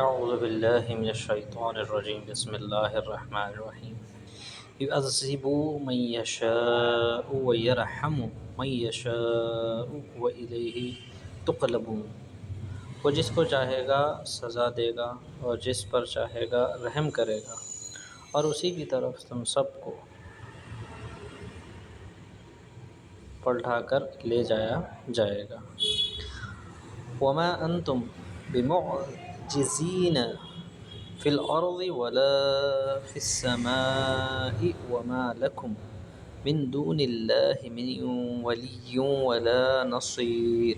اعوذ باللہ من الشیطان الرجیم بسم اللہ الرحمن الرحیم یعذب من یشاء ویرحم من یشاء والیہ تقلبون۔ وہ جس کو چاہے گا سزا دے گا اور جس پر چاہے گا رحم کرے گا، اور اسی کی طرف تم سب کو پلٹا کر لے جایا جائے گا۔ وما انتم بمعجزین فی الارض ولا فی السماء وما لکم من دون اللہ من ولی ولا نصیر۔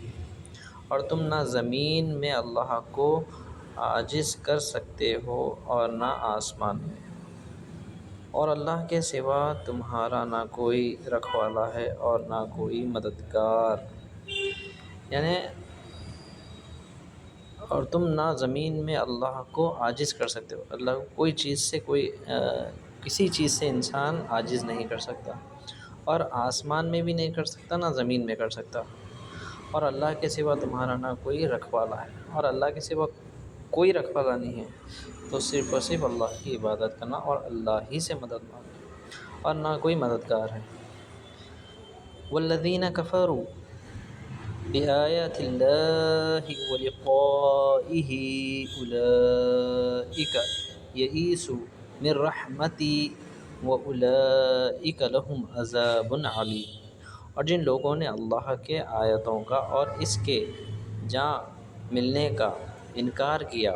اور تم نہ زمین میں اللہ کو عاجز کر سکتے ہو اور نہ آسمان میں، اور اللہ کے سوا تمہارا نہ کوئی رکھوالا ہے اور نہ کوئی مددگار۔ یعنی اور تم نہ زمین میں اللہ کو عاجز کر سکتے ہو، اللہ کوئی چیز سے کسی چیز سے انسان عاجز نہیں کر سکتا، اور آسمان میں بھی نہیں کر سکتا، نہ زمین میں کر سکتا، اور اللہ کے سوا تمہارا نہ کوئی رکھوالا ہے، اور اللہ کے سوا کوئی رکھوالا نہیں ہے، تو صرف اور صرف اللہ کی عبادت کرنا اور اللہ ہی سے مدد مانگنا، اور نہ کوئی مددگار ہے۔ والذین کفروا بآیات اللہ ولقائہ اولئک یئیسوا من رحمتی واولئک لہم عذاب علیم۔ اور جن لوگوں نے اللہ کے آیتوں کا اور اس کے جا ملنے کا انکار کیا،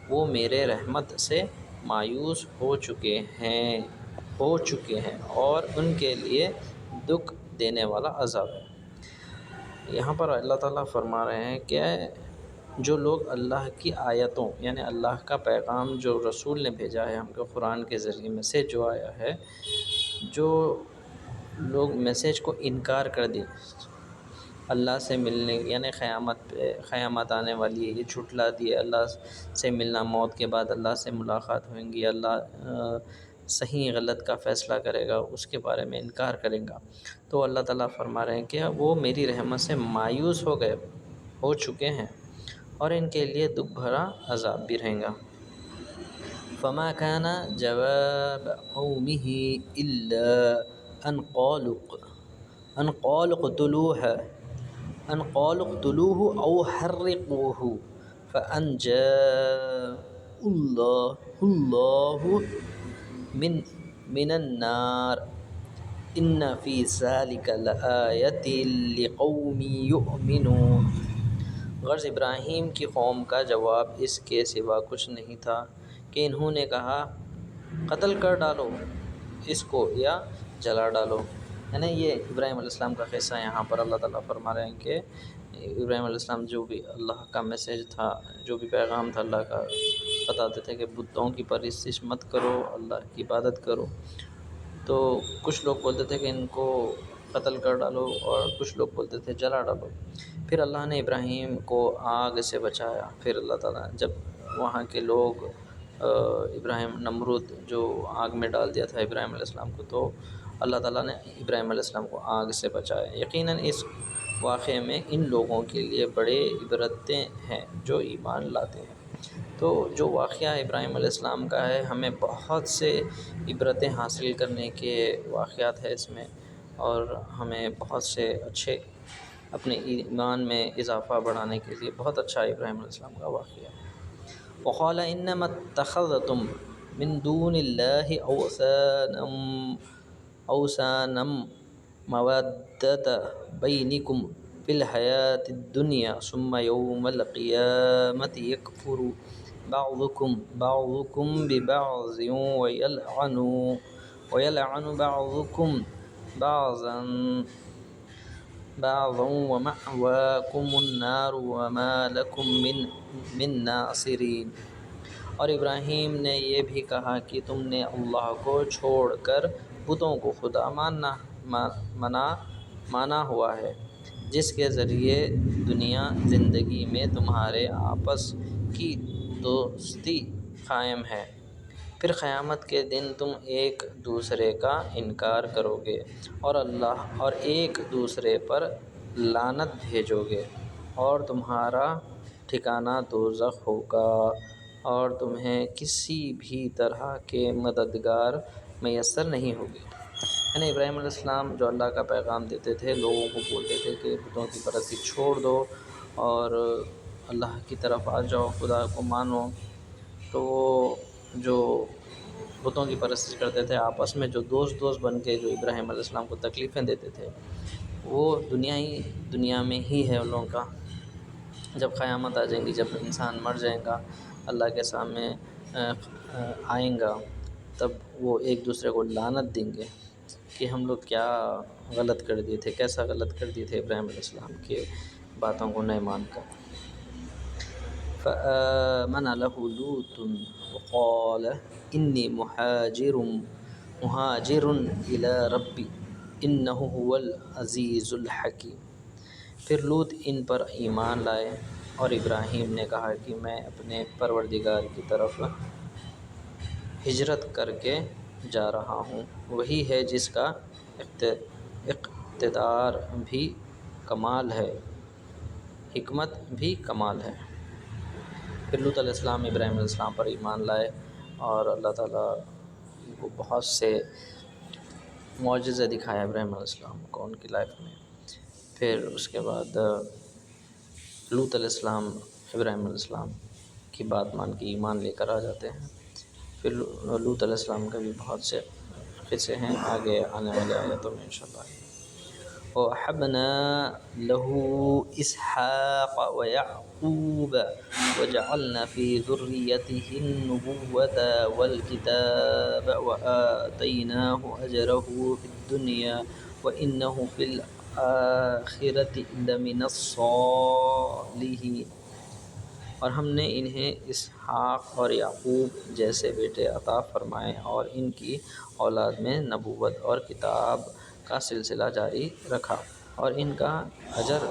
وہ میرے رحمت سے مایوس ہو چکے ہیں اور ان کے لیے دکھ دینے والا عذاب ہے۔ یہاں پر اللہ تعالیٰ فرما رہے ہیں کہ جو لوگ اللہ کی آیتوں یعنی اللہ کا پیغام جو رسول نے بھیجا ہے ہم کو قرآن کے ذریعے میسیج جو آیا ہے، جو لوگ میسیج کو انکار کر دیں، اللہ سے ملنے یعنی قیامت آنے والی ہے، یہ جھٹلا دیے اللہ سے ملنا، موت کے بعد اللہ سے ملاقات ہوئیں گی، اللہ صحیح غلط کا فیصلہ کرے گا، اس کے بارے میں انکار کرے گا، تو اللہ تعالیٰ فرما رہے ہیں کہ وہ میری رحمت سے مایوس ہو چکے ہیں اور ان کے لیے دکھ بھرا عذاب بھی رہیں گا۔ فما كان جواب قومه إلا أن قالوا اقتلوه أو حرقوه فأنجاه الله من النار إن في ذلك لآية لقوم يؤمنون۔ غرض ابراہیم کی قوم کا جواب اس کے سوا کچھ نہیں تھا کہ انہوں نے کہا قتل کر ڈالو اس کو یا جلا ڈالو۔ یعنی یہ ابراہیم علیہ السلام کا قصہ یہاں پر اللہ تعالیٰ فرما رہے ہیں کہ ابراہیم علیہ السلام جو بھی اللہ کا میسیج تھا، جو بھی پیغام تھا اللہ کا، بتاتے تھے کہ بتوں کی پرستش مت کرو، اللہ کی عبادت کرو، تو کچھ لوگ بولتے تھے کہ ان کو قتل کر ڈالو اور کچھ لوگ بولتے تھے جلا ڈالو۔ پھر اللہ نے ابراہیم کو آگ سے بچایا۔ پھر اللہ تعالیٰ جب وہاں کے لوگ ابراہیم نمرود جو آگ میں ڈال دیا تھا ابراہیم علیہ السلام کو، تو اللہ تعالیٰ نے ابراہیم علیہ السلام کو آگ سے بچایا۔ یقیناً اس واقعے میں ان لوگوں کے لیے بڑے عبرتیں ہیں جو ایمان لاتے ہیں۔ تو جو واقعہ ابراہیم علیہ السلام کا ہے، ہمیں بہت سے عبرتیں حاصل کرنے کے واقعات ہے اس میں، اور ہمیں بہت سے اچھے اپنے ایمان میں اضافہ بڑھانے کے لیے بہت اچھا ابراہیم علیہ السلام کا واقعہ ہے۔ وقال انما اتخذتم من دون اللہ اوثانا مودۃ بینکم فی الحیاۃ الدنیا ثم یوم القیامۃ یکفر بعضکم ببعض ویلعن بعضکم بعضا ومأواکم النار وما لکم من ناصرین۔ اور ابراہیم نے یہ بھی کہا کہ تم نے اللہ کو چھوڑ کر بتوں کو خدا مانا ہوا ہے، جس کے ذریعے دنیا زندگی میں تمہارے آپس کی دوستی قائم ہے، پھر قیامت کے دن تم ایک دوسرے کا انکار کرو گے اور ایک دوسرے پر لعنت بھیجو گے، اور تمہارا ٹھکانہ دوزخ ہوگا۔ اور تمہیں کسی بھی طرح کے مددگار میسر نہیں ہوگی۔ یعنی ابراہیم علیہ السلام جو اللہ کا پیغام دیتے تھے، لوگوں کو بولتے تھے کہ بتوں کی پرستی چھوڑ دو اور اللہ کی طرف آ جاؤ، خدا کو مانو، تو وہ جو بتوں کی پرستی کرتے تھے آپس میں جو دوست بن کے جو ابراہیم علیہ السلام کو تکلیفیں دیتے تھے، وہ دنیا میں ہی ہے ان لوگوں کا۔ جب قیامت آ جائیں گی، جب انسان مر جائے گا، اللہ کے سامنے آئیں گا، تب وہ ایک دوسرے کو لعنت دیں گے کہ ہم لوگ کیا غلط کر دیے تھے، کیسا غلط کر دیے تھے ابراہیم علیہ السلام کے باتوں کو نہیں مان کر۔ فآمن له لوط وقال انی مہاجر الی ربی انہ هو العزیز الحکیم۔ پھر لوط ان پر ایمان لائے اور ابراہیم نے کہا کہ میں اپنے پروردگار کی طرف ہجرت کر کے جا رہا ہوں، وہی ہے جس کا اقتدار بھی کمال ہے، حکمت بھی کمال ہے۔ پھر لوط علیہ السلام ابراہیم علیہ السلام پر ایمان لائے اور اللہ تعالیٰ کو بہت سے معجزے دکھایا ابراہیم علیہ السلام کو ان کی لائف میں۔ پھر اس کے بعد لوط علیہ السلام ابراہیم علیہ السلام کی بات مان کے ایمان لے کر آ جاتے ہیں۔ پھر لوط علیہ السلام کے بھی بہت سے قصے ہیں، آگے آنے والے آیتوں میں انشاءاللہ۔ وَوَهَبْنَا لَهُ إِسْحَاقَ وَيَعْقُوبَ وَجَعَلْنَا فِي ذُرِّيَّتِهِ النُّبُوَّةَ وَالْكِتَابَ وَآتَيْنَاهُ أَجْرَهُ فِي الدُّنْيَا وَإِنَّهُ فِي الْآخِرَةِ لَمِنَ الصَّالِحِينَ۔ اور ہم نے انہیں اسحاق اور یعقوب جیسے بیٹے عطا فرمائے اور ان کی اولاد میں نبوت اور کتاب کا سلسلہ جاری رکھا، اور ان کا اجر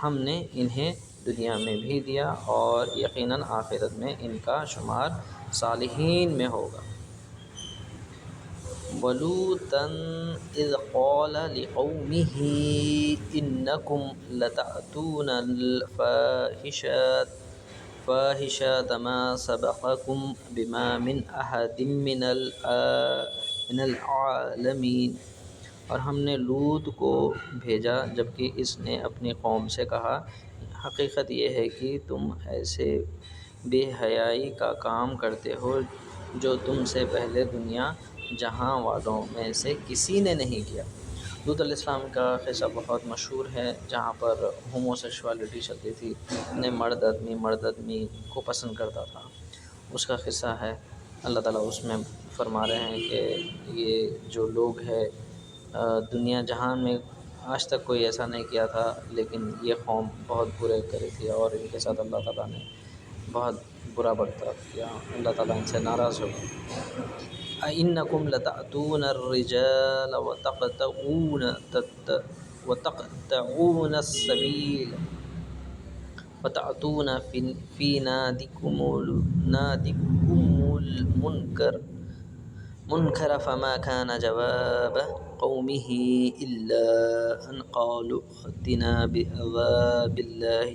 ہم نے انہیں دنیا میں بھی دیا اور یقیناً آخرت میں ان کا شمار صالحین میں ہوگا۔ وَلُوطًا إِذْ قَالَ لِقَوْمِهِ إِنَّكُمْ لَتَأْتُونَ الْفَاحِشَةَ مَا سَبَقَكُمْ بِهَا مِنْ أَحَدٍ من العالمین۔ اور ہم نے لوط کو بھیجا جبکہ اس نے اپنی قوم سے کہا، حقیقت یہ ہے کہ تم ایسے بے حیائی کا کام کرتے ہو جو تم سے پہلے دنیا جہاں والوں میں سے کسی نے نہیں کیا۔ لوط علیہ السلام کا قصہ بہت مشہور ہے، جہاں پر ہوموسیکشوالٹی چلتی تھی، مرد آدمی کو پسند کرتا تھا، اس کا قصہ ہے۔ اللہ تعالیٰ اس میں فرما رہے ہیں کہ یہ جو لوگ ہے دنیا جہان میں آج تک کوئی ایسا نہیں کیا تھا، لیکن یہ قوم بہت برے کری تھی اور ان کے ساتھ اللہ تعالیٰ نے بہت برا برتاؤ کیا، اللہ تعالیٰ ان سے ناراض ہو گئے۔ أَإِنَّكُمْ لَتَأْتُونَ الرِّجَالَ وَتَقْطَعُونَ السَّبِيلَ وَتَأْتُونَ فِي نَادِكُمُ الْمُنكَرَ فَمَا كَانَ جَوَابَ قَوْمِهِ إِلَّا أَنْ قَالُوا ائْتِنَا بِعَذَابِ اللَّهِ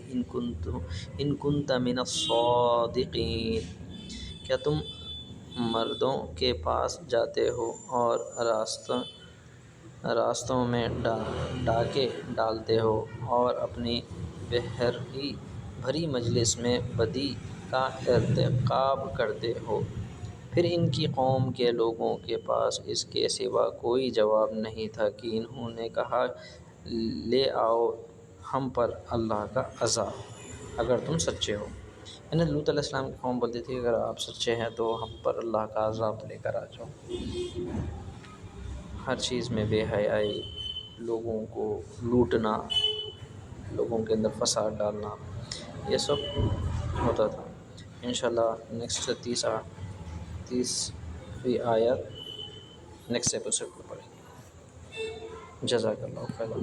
إِن كُنتَ مِنَ الصَّادِقِينَ۔ کیا تم مردوں کے پاس جاتے ہو اور راستوں میں ڈاکے ڈالتے ہو اور اپنی بھری مجلس میں بدی کا ارتکاب کرتے ہو؟ پھر ان کی قوم کے لوگوں کے پاس اس کے سوا کوئی جواب نہیں تھا کہ انہوں نے کہا، لے آؤ ہم پر اللہ کا عذاب اگر تم سچے ہو۔ یعنی لوط علیہ السلام کی قوم بولتی تھی اگر آپ سچے ہیں تو ہم پر اللہ کا عذاب لے کر آ جاؤ۔ ہر چیز میں بے حیائی، لوگوں کو لوٹنا، لوگوں کے اندر فساد ڈالنا، یہ سب ہوتا تھا۔ انشاءاللہ نیکسٹ 30ویں آیت نیکسٹ ایپیسوڈ میں پڑھیں گے۔ جزاک اللہ خیرا۔